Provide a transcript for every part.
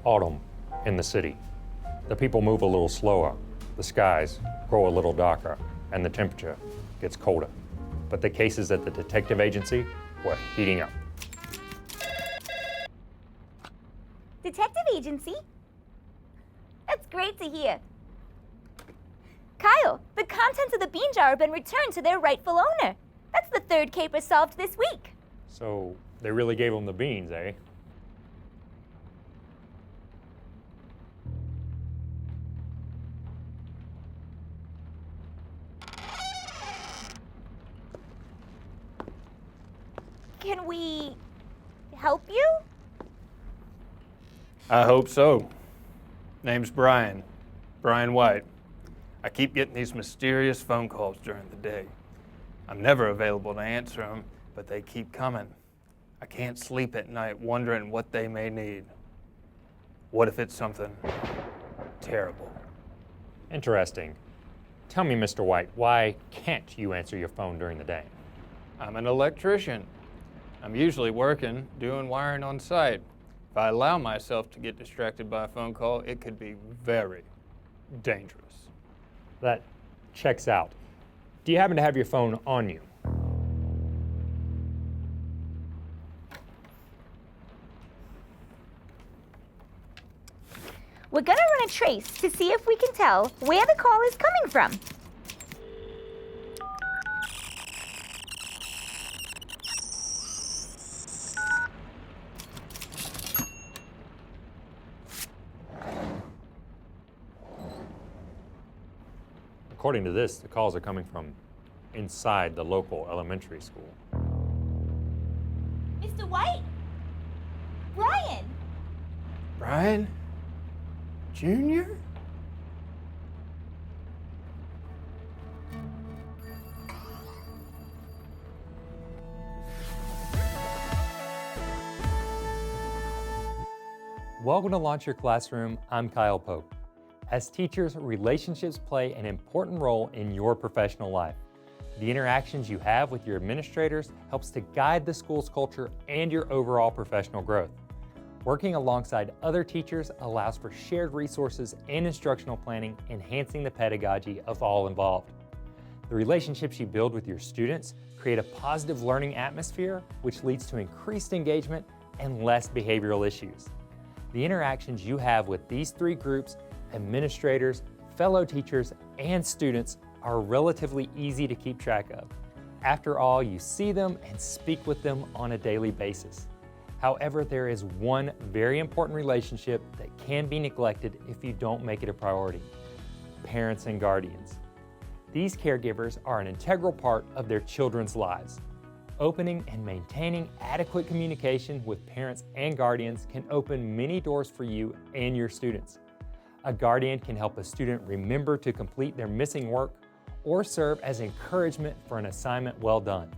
autumn in the city. The people move a little slower, the skies grow a little darker, and the temperature gets colder. But the cases at the detective agency were heating up. Detective agency? That's great to hear. Kyle, the contents of the bean jar have been returned to their rightful owner. That's the third caper solved this week. So they really gave them the beans, eh? Can we help you? I hope so. Name's Brian White. I keep getting these mysterious phone calls during the day. I'm never available to answer them, but they keep coming. I can't sleep at night wondering what they may need. What if it's something terrible? Interesting. Tell me, Mr. White, why can't you answer your phone during the day? I'm an electrician. I'm usually working, doing wiring on site. If I allow myself to get distracted by a phone call, it could be very dangerous. That checks out. Do you happen to have your phone on you? We're gonna run a trace to see if we can tell where the call is coming from. According to this, the calls are coming from inside the local elementary school. Mr. White? Brian? Brian? Junior? Welcome to Launch Your Classroom. I'm Kyle Pope. As teachers, relationships play an important role in your professional life. The interactions you have with your administrators helps to guide the school's culture and your overall professional growth. Working alongside other teachers allows for shared resources and instructional planning, enhancing the pedagogy of all involved. The relationships you build with your students create a positive learning atmosphere, which leads to increased engagement and less behavioral issues. The interactions you have with these three groups, administrators, fellow teachers, and students, are relatively easy to keep track of. After all, you see them and speak with them on a daily basis. However, there is one very important relationship that can be neglected if you don't make it a priority: parents and guardians. These caregivers are an integral part of their children's lives. Opening and maintaining adequate communication with parents and guardians can open many doors for you and your students. A guardian can help a student remember to complete their missing work or serve as encouragement for an assignment well done.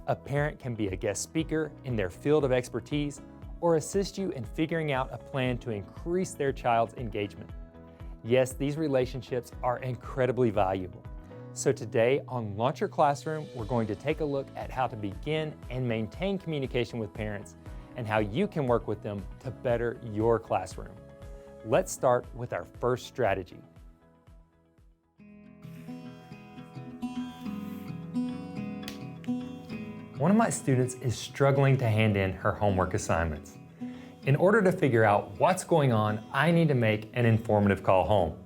A parent can be a guest speaker in their field of expertise or assist you in figuring out a plan to increase their child's engagement. Yes, these relationships are incredibly valuable. So today on Launch Your Classroom, we're going to take a look at how to begin and maintain communication with parents and how you can work with them to better your classroom. Let's start with our first strategy. One of my students is struggling to hand in her homework assignments. In order to figure out what's going on, I need to make an informative call home.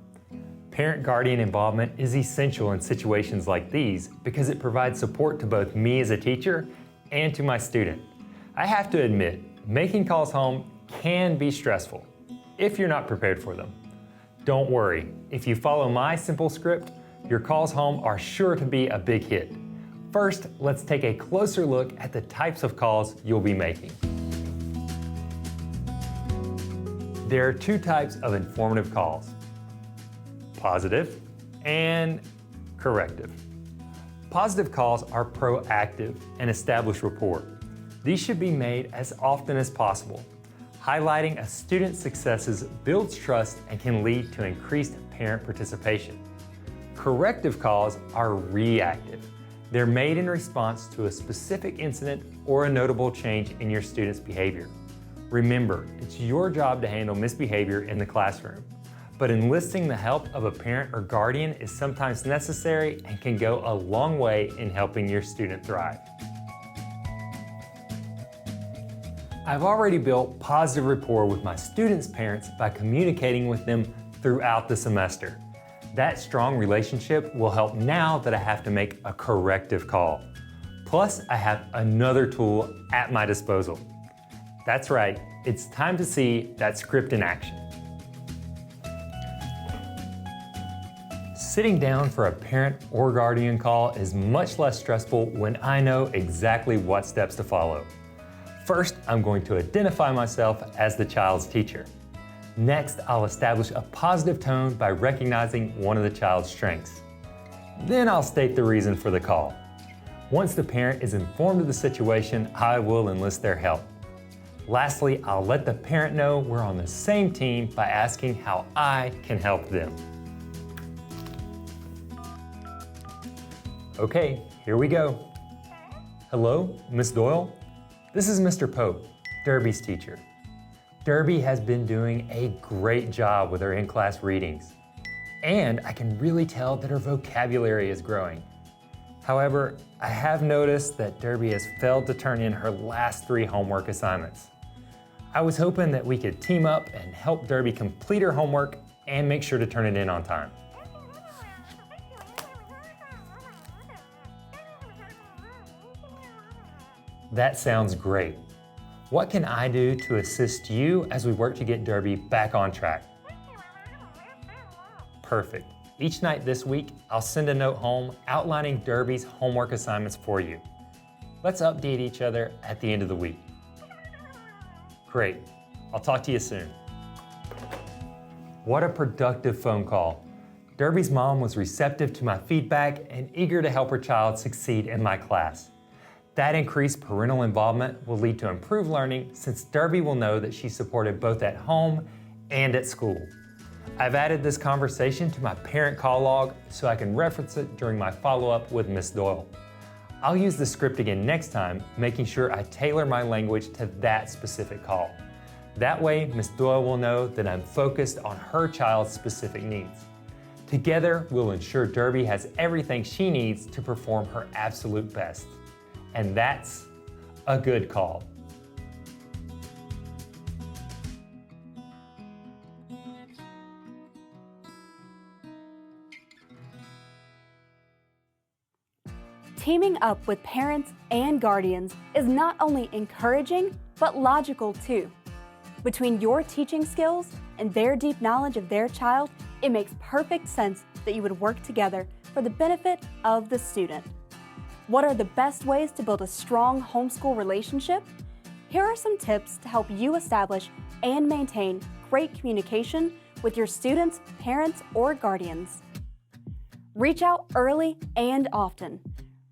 Parent-guardian involvement is essential in situations like these because it provides support to both me as a teacher and to my student. I have to admit, making calls home can be stressful if you're not prepared for them. Don't worry, if you follow my simple script, your calls home are sure to be a big hit. First, let's take a closer look at the types of calls you'll be making. There are two types of informative calls: positive and corrective. Positive calls are proactive and establish rapport. These should be made as often as possible. Highlighting a student's successes builds trust and can lead to increased parent participation. Corrective calls are reactive. They're made in response to a specific incident or a notable change in your student's behavior. Remember, it's your job to handle misbehavior in the classroom, but enlisting the help of a parent or guardian is sometimes necessary and can go a long way in helping your student thrive. I've already built positive rapport with my students' parents by communicating with them throughout the semester. That strong relationship will help now that I have to make a corrective call. Plus, I have another tool at my disposal. That's right, it's time to see that script in action. Sitting down for a parent or guardian call is much less stressful when I know exactly what steps to follow. First, I'm going to identify myself as the child's teacher. Next, I'll establish a positive tone by recognizing one of the child's strengths. Then I'll state the reason for the call. Once the parent is informed of the situation, I will enlist their help. Lastly, I'll let the parent know we're on the same team by asking how I can help them. Okay, here we go. Hello, Miss Doyle? This is Mr. Pope, Derby's teacher. Derby has been doing a great job with her in-class readings, and I can really tell that her vocabulary is growing. However, I have noticed that Derby has failed to turn in her last 3 homework assignments. I was hoping that we could team up and help Derby complete her homework and make sure to turn it in on time. That sounds great. What can I do to assist you as we work to get Derby back on track? Perfect. Each night this week, I'll send a note home outlining Derby's homework assignments for you. Let's update each other at the end of the week. Great. I'll talk to you soon. What a productive phone call. Derby's mom was receptive to my feedback and eager to help her child succeed in my class. That increased parental involvement will lead to improved learning since Derby will know that she's supported both at home and at school. I've added this conversation to my parent call log so I can reference it during my follow-up with Miss Doyle. I'll use the script again next time, making sure I tailor my language to that specific call. That way, Miss Doyle will know that I'm focused on her child's specific needs. Together, we'll ensure Derby has everything she needs to perform her absolute best. And that's a good call. Teaming up with parents and guardians is not only encouraging, but logical too. Between your teaching skills and their deep knowledge of their child, it makes perfect sense that you would work together for the benefit of the student. What are the best ways to build a strong homeschool relationship? Here are some tips to help you establish and maintain great communication with your students, parents, or guardians. Reach out early and often.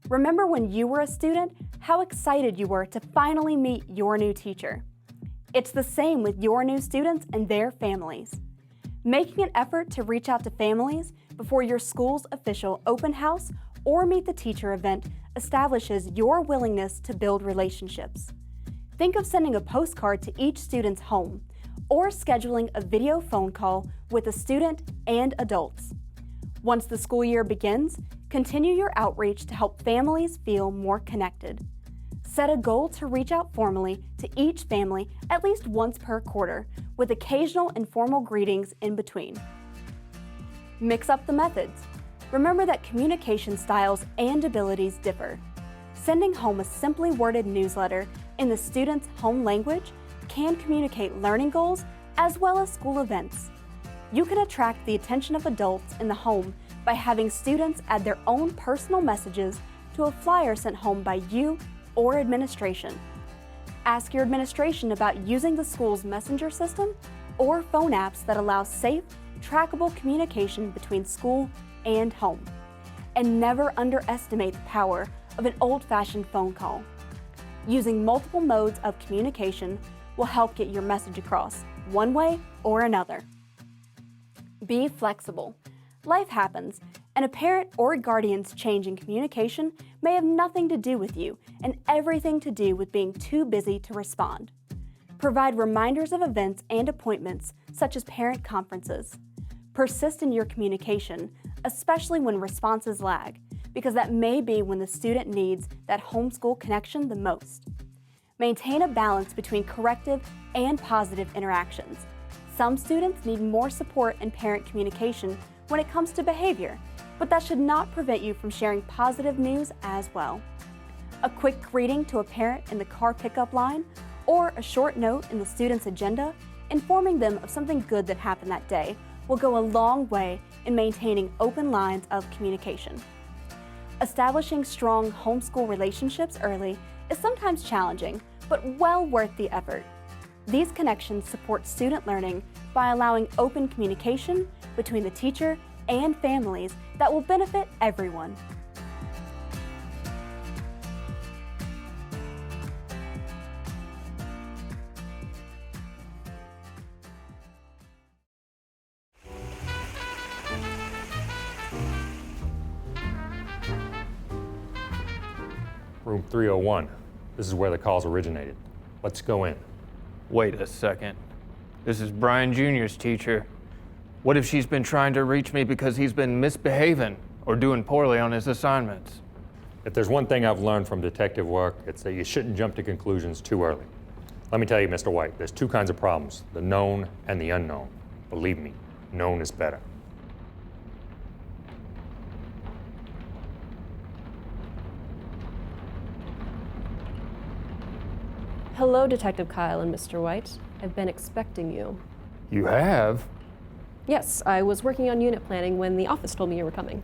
Remember when you were a student, how excited you were to finally meet your new teacher. It's the same with your new students and their families. Making an effort to reach out to families before your school's official open house or meet the teacher event establishes your willingness to build relationships. Think of sending a postcard to each student's home or scheduling a video phone call with a student and adults. Once the school year begins, continue your outreach to help families feel more connected. Set a goal to reach out formally to each family at least once per quarter, with occasional informal greetings in between. Mix up the methods. Remember that communication styles and abilities differ. Sending home a simply worded newsletter in the student's home language can communicate learning goals as well as school events. You can attract the attention of adults in the home by having students add their own personal messages to a flyer sent home by you or administration. Ask your administration about using the school's messenger system or phone apps that allow safe, trackable communication between school and home. And never underestimate the power of an old-fashioned phone call. Using multiple modes of communication will help get your message across, one way or another. Be flexible. Life happens, and a parent or guardian's change in communication may have nothing to do with you and everything to do with being too busy to respond. Provide reminders of events and appointments, such as parent conferences. Persist in your communication, especially when responses lag, because that may be when the student needs that homeschool connection the most. Maintain a balance between corrective and positive interactions. Some students need more support in parent communication when it comes to behavior, but that should not prevent you from sharing positive news as well. A quick greeting to a parent in the car pickup line, or a short note in the student's agenda, informing them of something good that happened that day, will go a long way in maintaining open lines of communication. Establishing strong homeschool relationships early is sometimes challenging, but well worth the effort. These connections support student learning by allowing open communication between the teacher and families that will benefit everyone. Room 301. This is where the calls originated. Let's go in. Wait a second. This is Brian Jr.'s teacher. What if she's been trying to reach me because he's been misbehaving or doing poorly on his assignments? If there's one thing I've learned from detective work, it's that you shouldn't jump to conclusions too early. Let me tell you, Mr. White, there's two kinds of problems, the known and the unknown. Believe me, known is better. Hello, Detective Kyle and Mr. White. I've been expecting you. You have? Yes, I was working on unit planning when the office told me you were coming.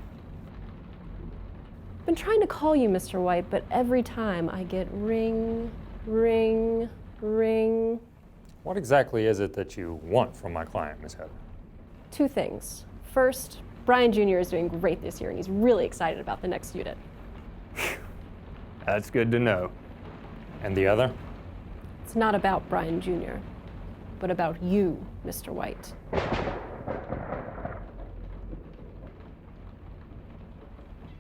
I've been trying to call you, Mr. White, but every time I get ring, ring, ring. What exactly is it that you want from my client, Miss Heather? Two things. First, Brian Jr. is doing great this year, and he's really excited about the next unit. That's good to know. And the other? It's not about Brian Jr., but about you, Mr. White.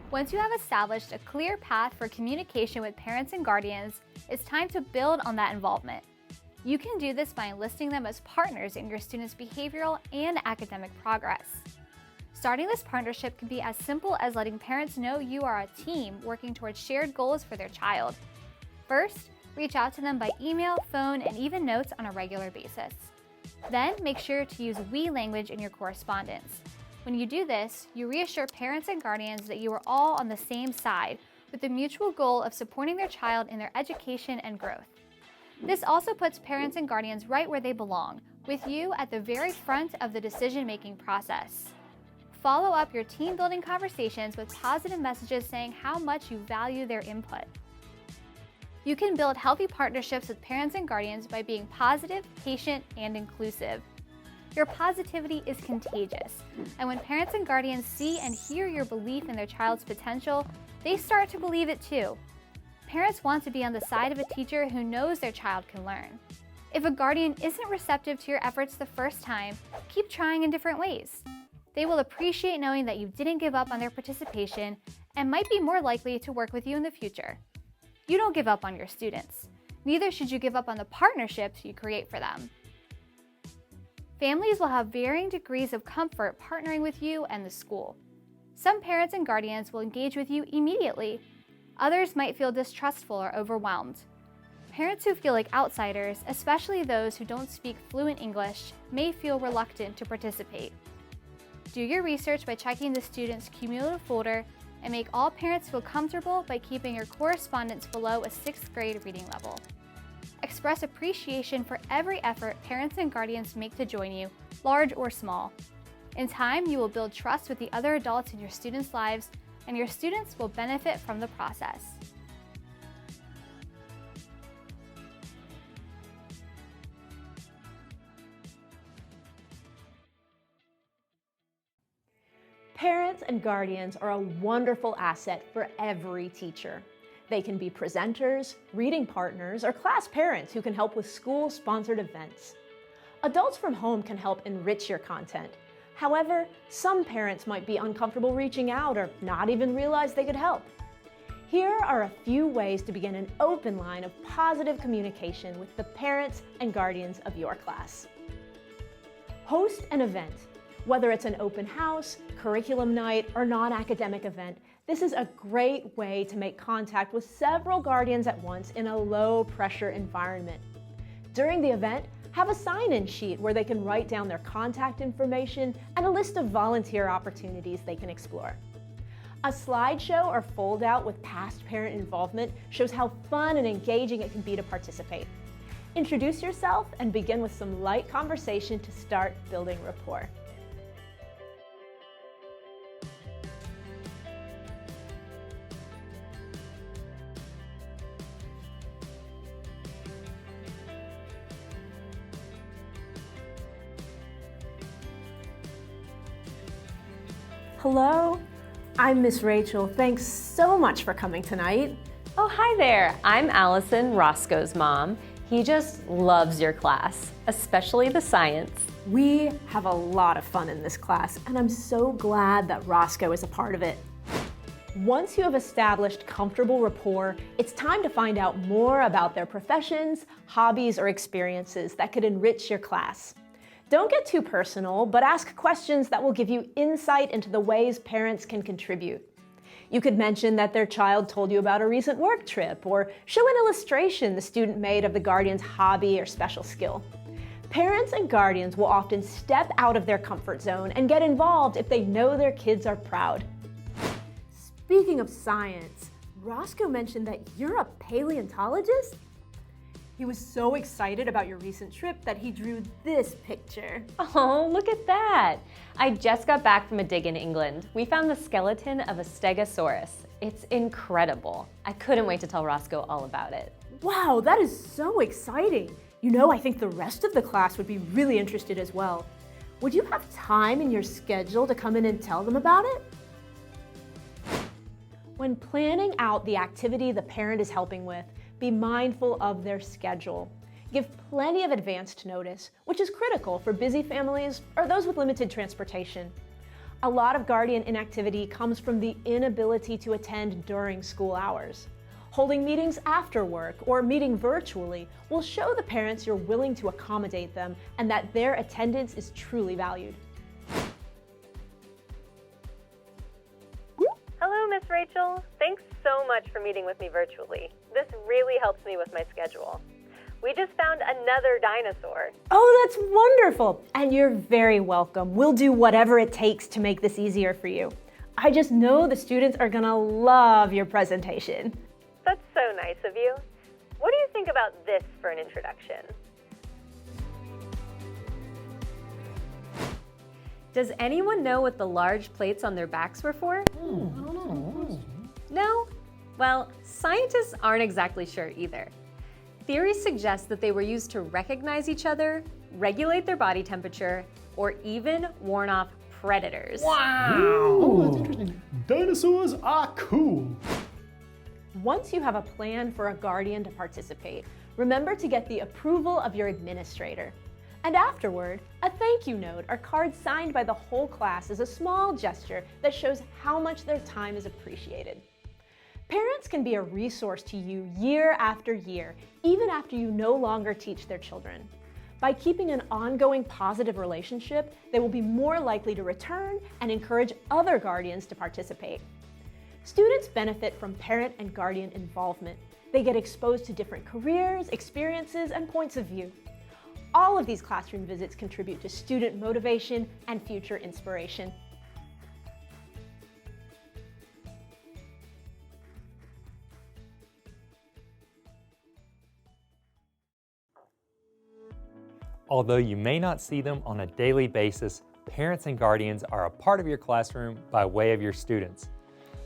Once you have established a clear path for communication with parents and guardians, it's time to build on that involvement. You can do this by enlisting them as partners in your students' behavioral and academic progress. Starting this partnership can be as simple as letting parents know you are a team working towards shared goals for their child. First, reach out to them by email, phone, and even notes on a regular basis. Then, make sure to use we language in your correspondence. When you do this, you reassure parents and guardians that you are all on the same side, with the mutual goal of supporting their child in their education and growth. This also puts parents and guardians right where they belong, with you at the very front of the decision-making process. Follow up your team-building conversations with positive messages saying how much you value their input. You can build healthy partnerships with parents and guardians by being positive, patient, and inclusive. Your positivity is contagious, and when parents and guardians see and hear your belief in their child's potential, they start to believe it too. Parents want to be on the side of a teacher who knows their child can learn. If a guardian isn't receptive to your efforts the first time, keep trying in different ways. They will appreciate knowing that you didn't give up on their participation and might be more likely to work with you in the future. You don't give up on your students. Neither should you give up on the partnerships you create for them. Families will have varying degrees of comfort partnering with you and the school. Some parents and guardians will engage with you immediately. Others might feel distrustful or overwhelmed. Parents who feel like outsiders, especially those who don't speak fluent English, may feel reluctant to participate. Do your research by checking the student's cumulative folder and make all parents feel comfortable by keeping your correspondence below a 6th grade reading level. Express appreciation for every effort parents and guardians make to join you, large or small. In time, you will build trust with the other adults in your students' lives, and your students will benefit from the process. Parents and guardians are a wonderful asset for every teacher. They can be presenters, reading partners, or class parents who can help with school-sponsored events. Adults from home can help enrich your content. However, some parents might be uncomfortable reaching out or not even realize they could help. Here are a few ways to begin an open line of positive communication with the parents and guardians of your class. Host an event. Whether it's an open house, curriculum night, or non-academic event, this is a great way to make contact with several guardians at once in a low-pressure environment. During the event, have a sign-in sheet where they can write down their contact information and a list of volunteer opportunities they can explore. A slideshow or fold-out with past parent involvement shows how fun and engaging it can be to participate. Introduce yourself and begin with some light conversation to start building rapport. Hello, I'm Miss Rachel. Thanks so much for coming tonight. Oh, hi there. I'm Allison, Roscoe's mom. He just loves your class, especially the science. We have a lot of fun in this class, and I'm so glad that Roscoe is a part of it. Once you have established comfortable rapport, it's time to find out more about their professions, hobbies, or experiences that could enrich your class. Don't get too personal, but ask questions that will give you insight into the ways parents can contribute. You could mention that their child told you about a recent work trip, or show an illustration the student made of the guardian's hobby or special skill. Parents and guardians will often step out of their comfort zone and get involved if they know their kids are proud. Speaking of science, Roscoe mentioned that you're a paleontologist? He was so excited about your recent trip that he drew this picture. Oh, look at that. I just got back from a dig in England. We found the skeleton of a stegosaurus. It's incredible. I couldn't wait to tell Roscoe all about it. Wow, that is so exciting. You know, I think the rest of the class would be really interested as well. Would you have time in your schedule to come in and tell them about it? When planning out the activity the parent is helping with, be mindful of their schedule. Give plenty of advanced notice, which is critical for busy families or those with limited transportation. A lot of guardian inactivity comes from the inability to attend during school hours. Holding meetings after work or meeting virtually will show the parents you're willing to accommodate them and that their attendance is truly valued. Hello, Miss Rachel. Thanks so much for meeting with me virtually. This really helps me with my schedule. We just found another dinosaur. Oh, that's wonderful. And you're very welcome. We'll do whatever it takes to make this easier for you. I just know the students are gonna love your presentation. That's so nice of you. What do you think about this for an introduction? Does anyone know what the large plates on their backs were for? No? Well, scientists aren't exactly sure either. Theories suggest that they were used to recognize each other, regulate their body temperature, or even warn off predators. Wow! Oh, that's interesting. Dinosaurs are cool. Once you have a plan for a guardian to participate, remember to get the approval of your administrator. And afterward, a thank you note or card signed by the whole class is a small gesture that shows how much their time is appreciated. Parents can be a resource to you year after year, even after you no longer teach their children. By keeping an ongoing positive relationship, they will be more likely to return and encourage other guardians to participate. Students benefit from parent and guardian involvement. They get exposed to different careers, experiences, and points of view. All of these classroom visits contribute to student motivation and future inspiration. Although you may not see them on a daily basis, parents and guardians are a part of your classroom by way of your students.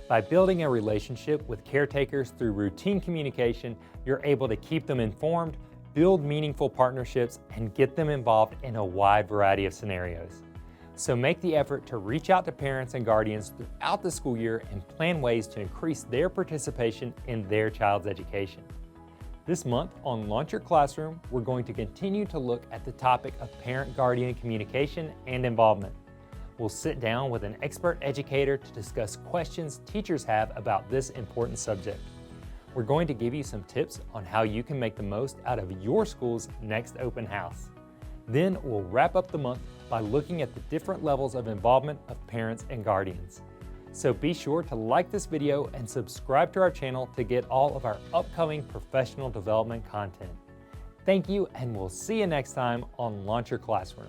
By building a relationship with caretakers through routine communication, you're able to keep them informed, build meaningful partnerships, and get them involved in a wide variety of scenarios. So make the effort to reach out to parents and guardians throughout the school year and plan ways to increase their participation in their child's education. This month on Launch Your Classroom, we're going to continue to look at the topic of parent-guardian communication and involvement. We'll sit down with an expert educator to discuss questions teachers have about this important subject. We're going to give you some tips on how you can make the most out of your school's next open house. Then we'll wrap up the month by looking at the different levels of involvement of parents and guardians. So be sure to like this video and subscribe to our channel to get all of our upcoming professional development content. Thank you, and we'll see you next time on Launch Your Classroom.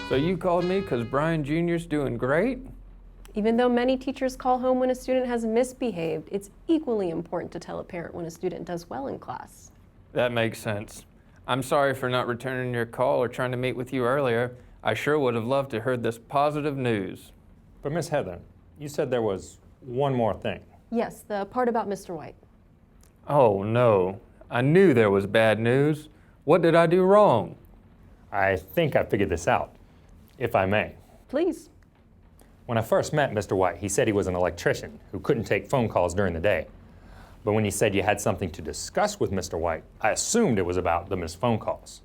So you called me because Brian Jr.'s doing great? Even though many teachers call home when a student has misbehaved, it's equally important to tell a parent when a student does well in class. That makes sense. I'm sorry for not returning your call or trying to meet with you earlier. I sure would have loved to heard this positive news. But Miss Heather, you said there was one more thing. Yes, the part about Mr. White. Oh no, I knew there was bad news. What did I do wrong? I think I figured this out, if I may. Please. When I first met Mr. White, he said he was an electrician who couldn't take phone calls during the day. But when he said you had something to discuss with Mr. White, I assumed it was about the missed phone calls.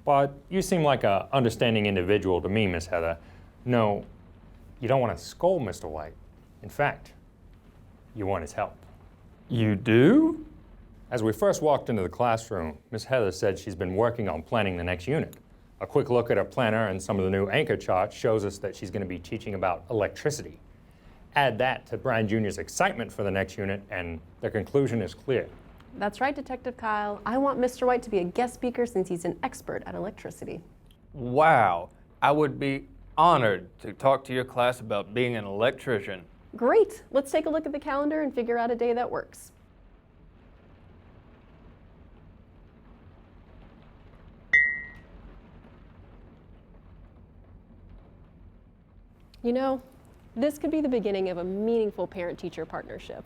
But you seem like an understanding individual to me, Miss Heather. No, you don't want to scold Mr. White. In fact, you want his help. You do? As we first walked into the classroom, Miss Heather said she's been working on planning the next unit. A quick look at her planner and some of the new anchor charts shows us that she's going to be teaching about electricity. Add that to Brian Jr.'s excitement for the next unit, and the conclusion is clear. That's right, Detective Kyle. I want Mr. White to be a guest speaker since he's an expert at electricity. Wow, I would be honored to talk to your class about being an electrician. Great. Let's take a look at the calendar and figure out a day that works. You know, this could be the beginning of a meaningful parent-teacher partnership.